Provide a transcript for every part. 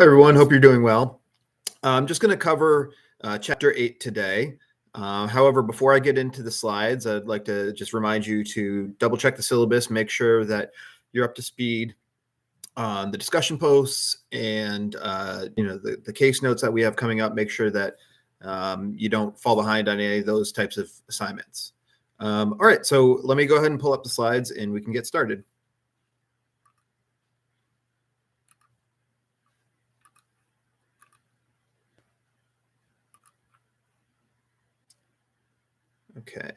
Hi, everyone. Hope you're doing well. I'm just going to cover Chapter 8 today. However, before I get into the slides, I'd like to just remind you to double check the syllabus, make sure that you're up to speed on the discussion posts and the case notes that we have coming up. Make sure that you don't fall behind on any of those types of assignments. All right, so let me go ahead and pull up the slides and we can get started. Okay.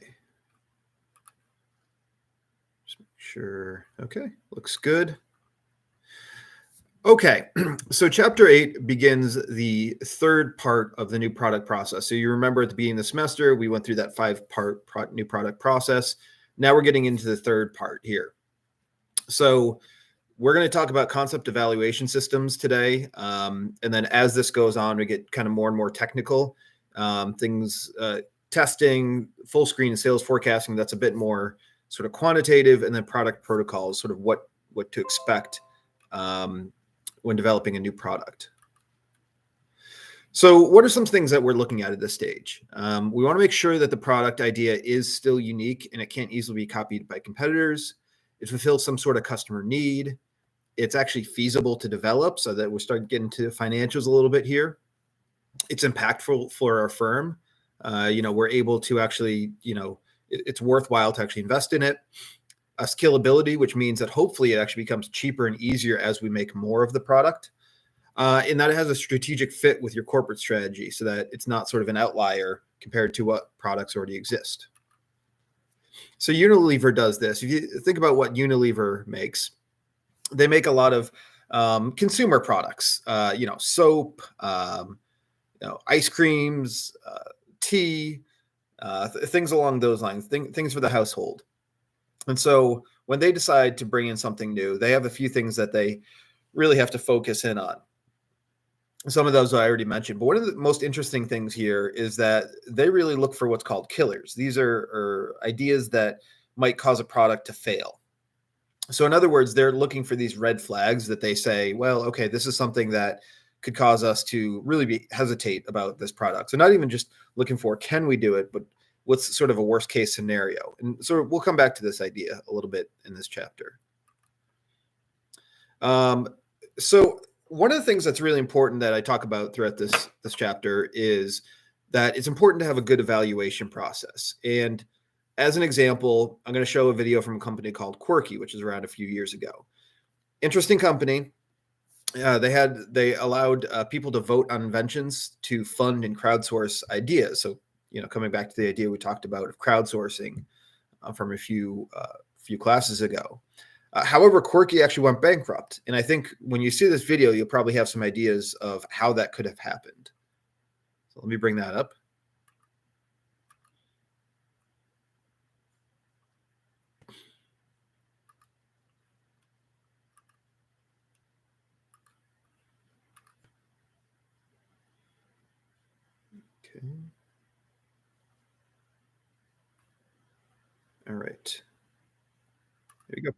Just make sure. Okay, looks good. Okay, so Chapter 8 begins the third part of the new product process. So you remember at the beginning of the semester, we went through that five-part new product process. Now we're getting into the third part here. So we're going to talk about concept evaluation systems today. And then as this goes on, we get kind of more and more technical things, testing, full screen and sales forecasting. That's a bit more sort of quantitative, and then product protocols, sort of what to expect when developing a new product. So what are some things that we're looking at this stage? We want to make sure that the product idea is still unique and it can't easily be copied by competitors. It fulfills some sort of customer need. It's actually feasible to develop, so that we're starting to get into financials a little bit here. It's impactful for our firm. We're able to actually, it's worthwhile to actually invest in it. A scalability, which means that hopefully it actually becomes cheaper and easier as we make more of the product. And that it has a strategic fit with your corporate strategy, so that it's not sort of an outlier compared to what products already exist. So Unilever does this. If you think about what Unilever makes, they make a lot of consumer products, soap, ice creams, tea, things along those lines, things for the household. And so when they decide to bring in something new, they have a few things that they really have to focus in on. Some of those I already mentioned, but one of the most interesting things here is that they really look for what's called killers. These are ideas that might cause a product to fail. So in other words, they're looking for these red flags that they say, well, okay, this is something that could cause us to really hesitate about this product. So not even just looking for, can we do it, but what's sort of a worst case scenario. And so we'll come back to this idea a little bit in this chapter. So one of the things that's really important that I talk about throughout this chapter is that it's important to have a good evaluation process. And as an example, I'm going to show a video from a company called Quirky, which is around a few years ago. Interesting company. They allowed people to vote on inventions to fund and crowdsource ideas. So, coming back to the idea we talked about of crowdsourcing from a few classes ago. However, Quirky actually went bankrupt. And I think when you see this video, you'll probably have some ideas of how that could have happened. So let me bring that up. Okay. All right. There you go.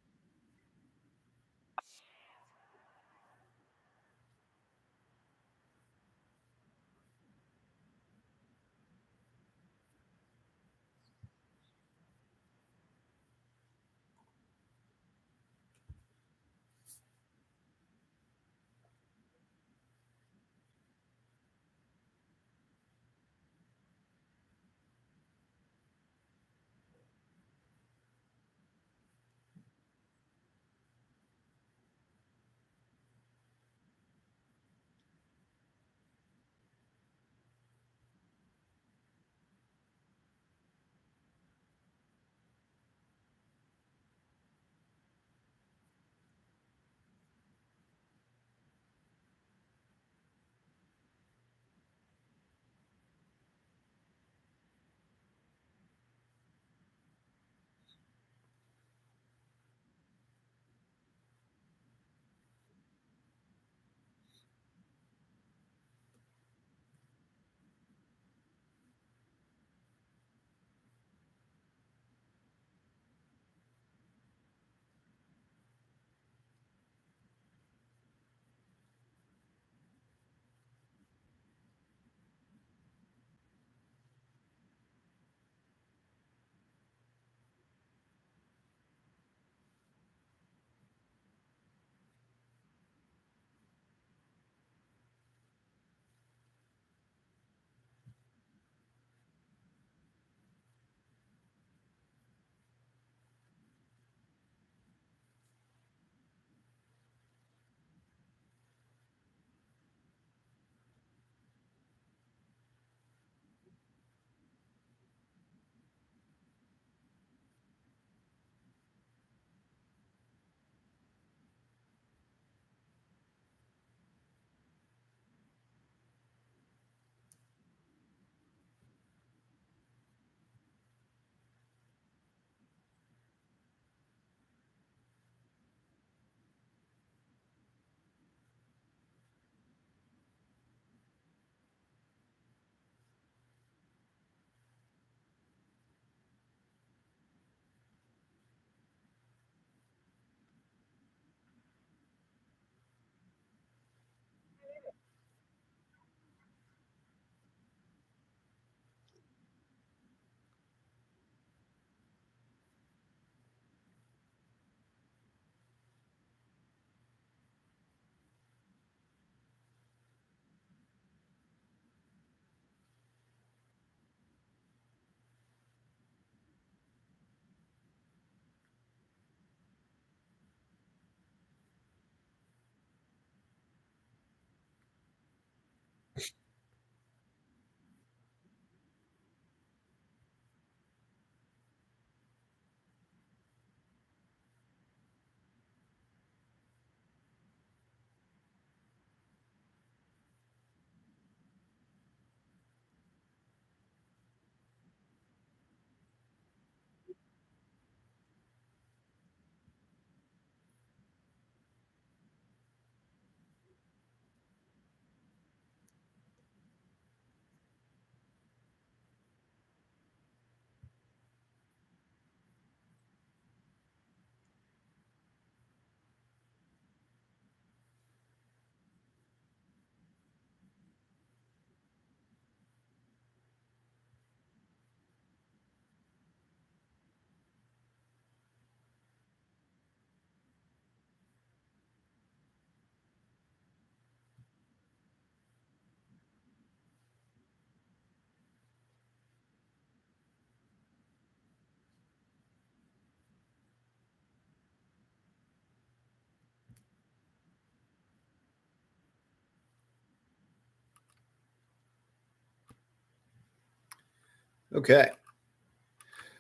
Okay.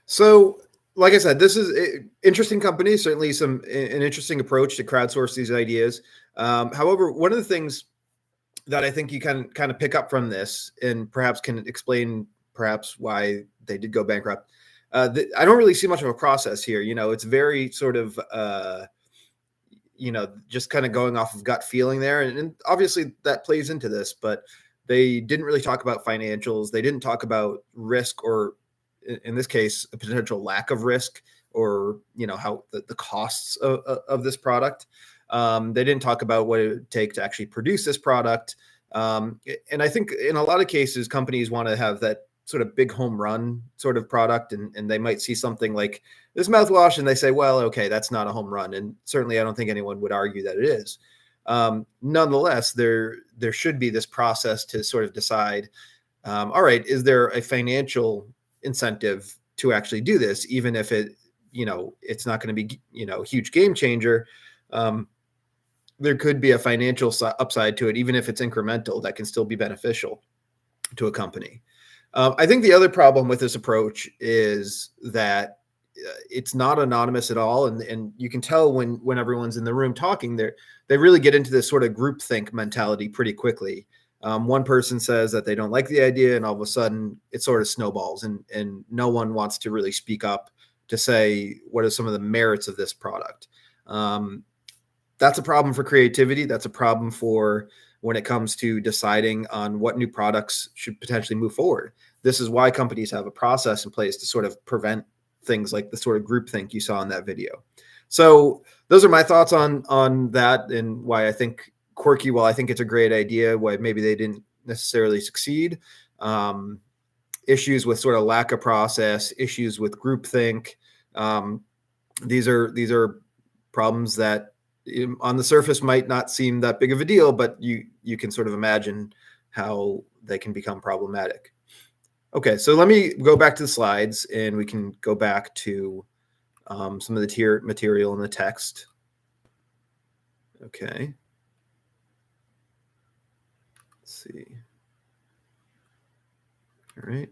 So, like I said, this is an interesting company, certainly an interesting approach to crowdsource these ideas. However, one of the things that I think you can kind of pick up from this and perhaps can explain perhaps why they did go bankrupt. I don't really see much of a process here. It's very sort of, just kind of going off of gut feeling there. And obviously that plays into this, but they didn't really talk about financials. They didn't talk about risk, or in this case, a potential lack of risk, or, how the costs of this product. They didn't talk about what it would take to actually produce this product. And I think in a lot of cases, companies want to have that sort of big home run sort of product, and they might see something like this mouthwash and they say, well, okay, that's not a home run. And certainly I don't think anyone would argue that it is. Nonetheless, there should be this process to sort of decide, all right, is there a financial incentive to actually do this, even if it's not going to be, a huge game changer. There could be a financial upside to it, even if it's incremental, that can still be beneficial to a company. I think the other problem with this approach is that it's not anonymous at all, and you can tell when everyone's in the room talking, they really get into this sort of groupthink mentality pretty quickly. One person says that they don't like the idea, and all of a sudden it sort of snowballs, and no one wants to really speak up to say what are some of the merits of this product. That's a problem for creativity. That's a problem for when it comes to deciding on what new products should potentially move forward. This is why companies have a process in place to sort of prevent things like the sort of groupthink you saw in that video. So those are my thoughts on that, and why I think Quirky, while I think it's a great idea, why maybe they didn't necessarily succeed. Issues with sort of lack of process, issues with groupthink. These are problems that on the surface might not seem that big of a deal, but you can sort of imagine how they can become problematic. Okay, so let me go back to the slides, and we can go back to some of the material in the text. Okay. Let's see. All right.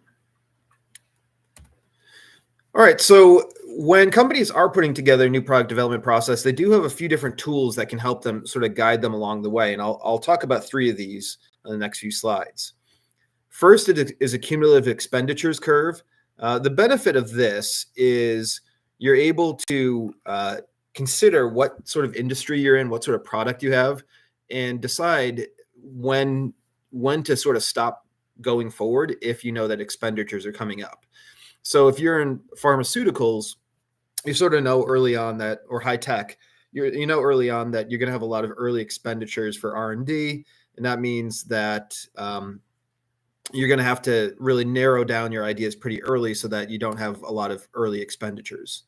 All right. So when companies are putting together a new product development process, they do have a few different tools that can help them sort of guide them along the way. And I'll talk about 3 of these on the next few slides. First, it is a cumulative expenditures curve. The benefit of this is you're able to consider what sort of industry you're in, what sort of product you have, and decide when to sort of stop going forward if you know that expenditures are coming up. So if you're in pharmaceuticals, you sort of know early on that, or high tech, you know early on that you're going to have a lot of early expenditures for R&D, and that means that you're going to have to really narrow down your ideas pretty early so that you don't have a lot of early expenditures.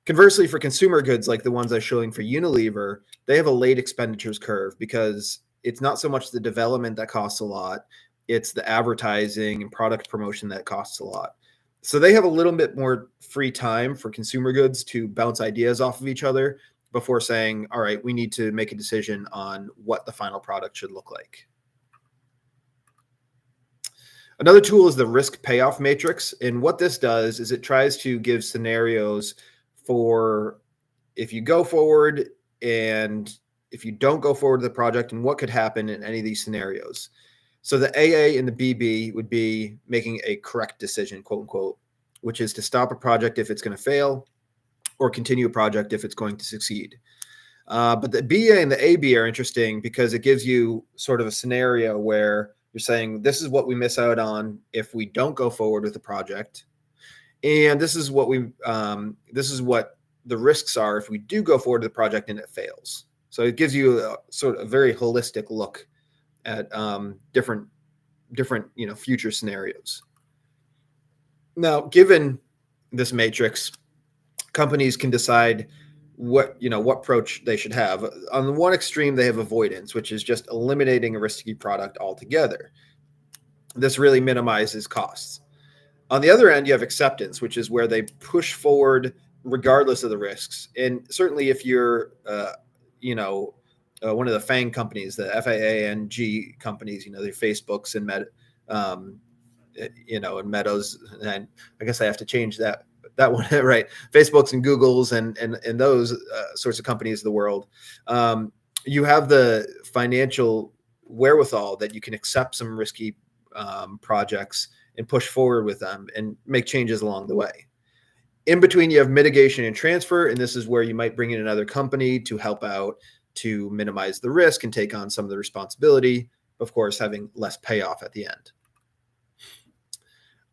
Conversely, for consumer goods like the ones I'm showing for Unilever, they have a late expenditures curve because it's not so much the development that costs a lot, it's the advertising and product promotion that costs a lot. So they have a little bit more free time for consumer goods to bounce ideas off of each other before saying, all right, we need to make a decision on what the final product should look like. Another tool is the risk payoff matrix. And what this does is it tries to give scenarios for if you go forward and if you don't go forward with the project, and what could happen in any of these scenarios. So the AA and the BB would be making a correct decision, quote unquote, which is to stop a project if it's going to fail or continue a project if it's going to succeed. But the BA and the AB are interesting because it gives you sort of a scenario where you're saying, this is what we miss out on if we don't go forward with the project. And this is what the risks are if we do go forward to the project and it fails. So it gives you a sort of a very holistic look at different future scenarios. Now, given this matrix, companies can decide what approach they should have. On the one extreme, they have avoidance, which is just eliminating a risky product altogether. This really minimizes costs. On the other end, you have acceptance, which is where they push forward regardless of the risks. And certainly if you're, one of the FANG companies, the FAANG companies, their Facebooks and and Meadows, and I guess I have to change that one, right? Facebooks and Googles and those sorts of companies of the world. You have the financial wherewithal that you can accept some risky projects and push forward with them and make changes along the way. In between, you have mitigation and transfer, and this is where you might bring in another company to help out to minimize the risk and take on some of the responsibility, of course, having less payoff at the end.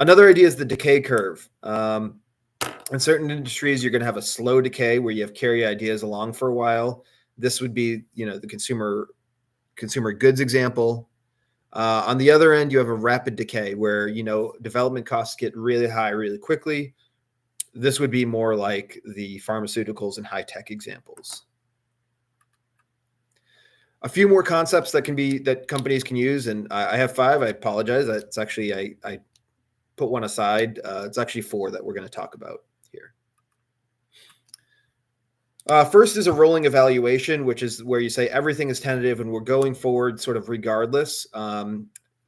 Another idea is the decay curve. In certain industries, you're going to have a slow decay where you have carry ideas along for a while. This would be, the consumer goods example. On the other end, you have a rapid decay where, development costs get really high really quickly. This would be more like the pharmaceuticals and high-tech examples. A few more concepts that companies can use, and I have 5. I apologize. That's actually, I put one aside. It's actually 4 that we're going to talk about here. First is a rolling evaluation, which is where you say everything is tentative and we're going forward sort of regardless.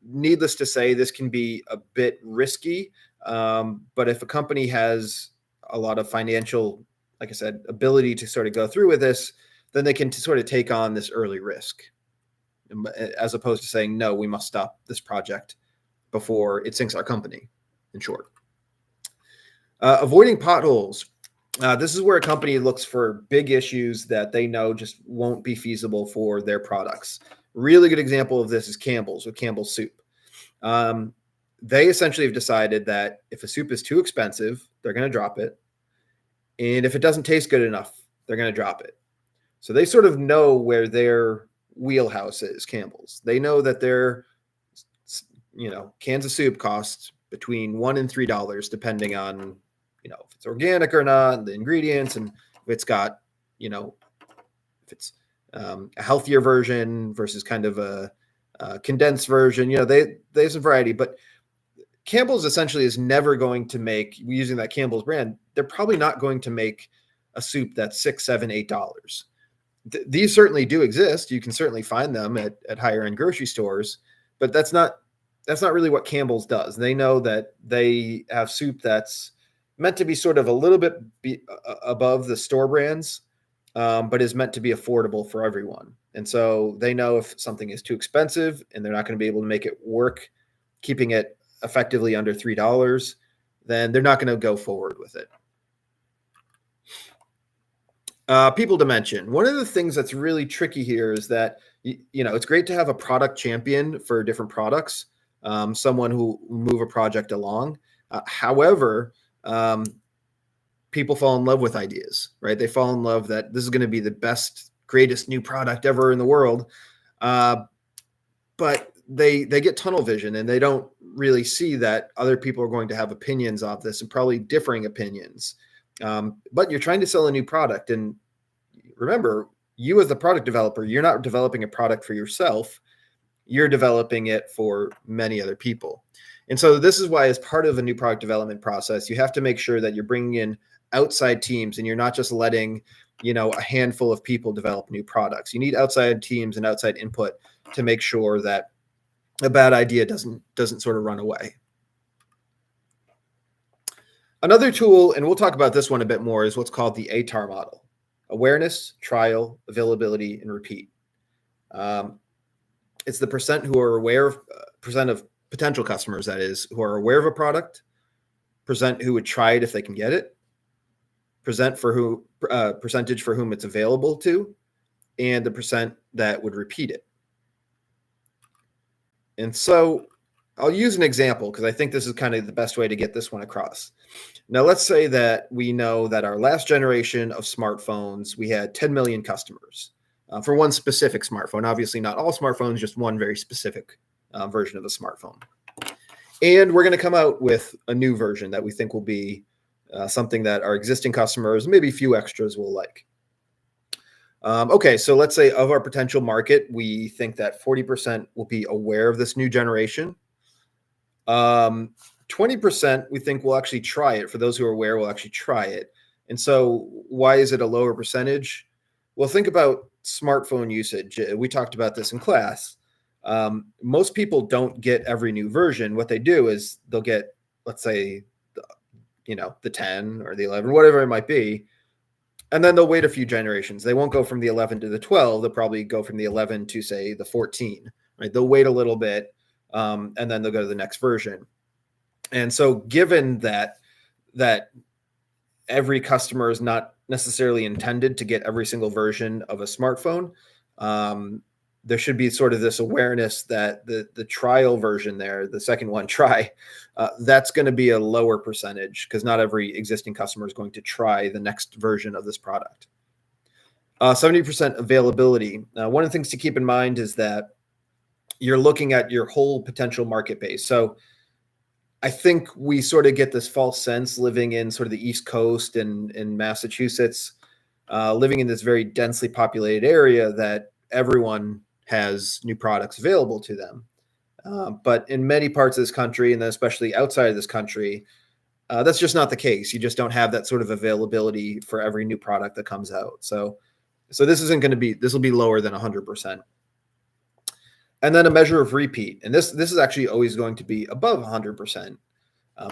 Needless to say, this can be a bit risky, but if a company has a lot of financial, like I said, ability to sort of go through with this, then they can sort of take on this early risk, as opposed to saying, no, we must stop this project before it sinks our company, in short. Avoiding potholes. This is where a company looks for big issues that they know just won't be feasible for their products. Really good example of this is Campbell's with Campbell's soup. They essentially have decided that if a soup is too expensive, they're going to drop it. And if it doesn't taste good enough, they're going to drop it. So they sort of know where their wheelhouse is, Campbell's. They know that their, cans of soup cost between $1 and $3, depending on, if it's organic or not, the ingredients, and if it's got, if it's a healthier version versus kind of a condensed version, there's a variety. But Campbell's essentially is never going to make, using that Campbell's brand, they're probably not going to make a soup that's $6, $7, $8. These certainly do exist. You can certainly find them at higher end grocery stores, but that's not really what Campbell's does. They know that they have soup that's meant to be sort of a little bit above the store brands, but is meant to be affordable for everyone. And so they know if something is too expensive and they're not going to be able to make it work, keeping it effectively under $3, then they're not going to go forward with it. People dimension. One of the things that's really tricky here is that, it's great to have a product champion for different products, someone who move a project along. However, people fall in love with ideas, right? They fall in love that this is going to be the best, greatest new product ever in the world. But they get tunnel vision and they don't really see that other people are going to have opinions of this and probably differing opinions. But you're trying to sell a new product. And remember, you as the product developer, you're not developing a product for yourself. You're developing it for many other people. And so this is why, as part of a new product development process, you have to make sure that you're bringing in outside teams and you're not just letting, a handful of people develop new products. You need outside teams and outside input to make sure that a bad idea doesn't sort of run away. Another tool, and we'll talk about this one a bit more, is what's called the ATAR model: awareness, trial, availability, and repeat. It's the percent who are aware of percent of potential customers, that is, who are aware of a product, percent who would try it if they can get it, percentage for whom it's available to, and the percent that would repeat it. And so I'll use an example because I think this is kind of the best way to get this one across. Now, let's say that we know that our last generation of smartphones, we had 10 million customers for one specific smartphone. Obviously, not all smartphones, just one very specific version of a smartphone. And we're going to come out with a new version that we think will be something that our existing customers, maybe a few extras, will like. Okay, so let's say of our potential market, we think that 40% will be aware of this new generation. 20% we think will actually try it. For those who are aware, will actually try it. And so why is it a lower percentage? Well, think about smartphone usage. We talked about this in class. Most people don't get every new version. What they do is they'll get, let's say, the 10 or the 11, whatever it might be, and then they'll wait a few generations. They won't go from the 11 to the 12. They'll probably go from the 11 to, say, the 14. Right? They'll wait a little bit, and then they'll go to the next version. And so, given that every customer is not necessarily intended to get every single version of a smartphone, there should be sort of this awareness that the trial version there, the second one, that's going to be a lower percentage because not every existing customer is going to try the next version of this product. 70% availability. One of the things to keep in mind is that you're looking at your whole potential market base. So I think we sort of get this false sense living in sort of the East Coast and in Massachusetts, living in this very densely populated area, that everyone has new products available to them. But in many parts of this country, and then especially outside of this country, that's just not the case. You just don't have that sort of availability for every new product that comes out. So this will be lower than 100%. And then a measure of repeat. And this is actually always going to be above 100%,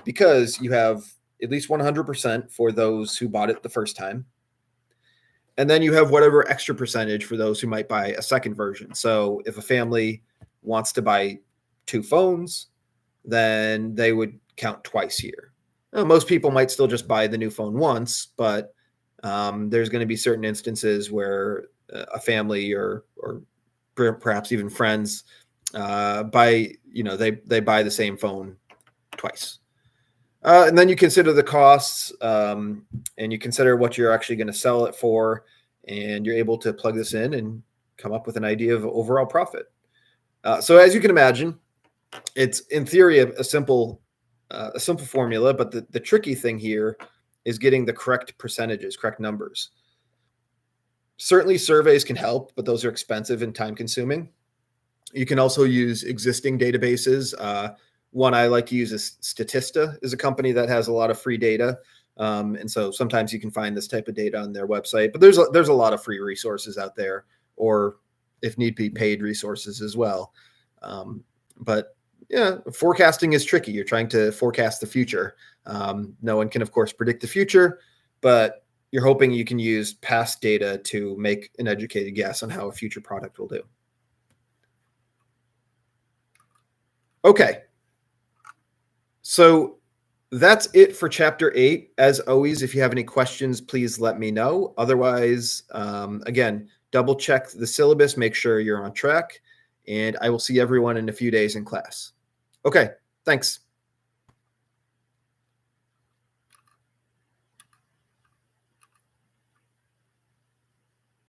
because you have at least 100% for those who bought it the first time. And then you have whatever extra percentage for those who might buy a second version. So if a family wants to buy 2 phones, then they would count twice here. Now, most people might still just buy the new phone once, but there's going to be certain instances where a family or perhaps even friends buy the same phone twice. And then you consider the costs, and you consider what you're actually going to sell it for, and you're able to plug this in and come up with an idea of overall profit. So as you can imagine, it's in theory a simple formula, but the tricky thing here is getting the correct percentages, correct numbers. Certainly surveys can help, but those are expensive and time consuming. You can also use existing databases. One I like to use is Statista, is a company that has a lot of free data. And so sometimes you can find this type of data on their website, but there's a lot of free resources out there, or if need be, paid resources as well. But yeah, forecasting is tricky. You're trying to forecast the future. No one can, of course, predict the future, but you're hoping you can use past data to make an educated guess on how a future product will do. Okay. So that's it for chapter 8. As always, if you have any questions, please let me know. Otherwise, again, double check the syllabus, make sure you're on track, and I will see everyone in a few days in class. Okay, thanks.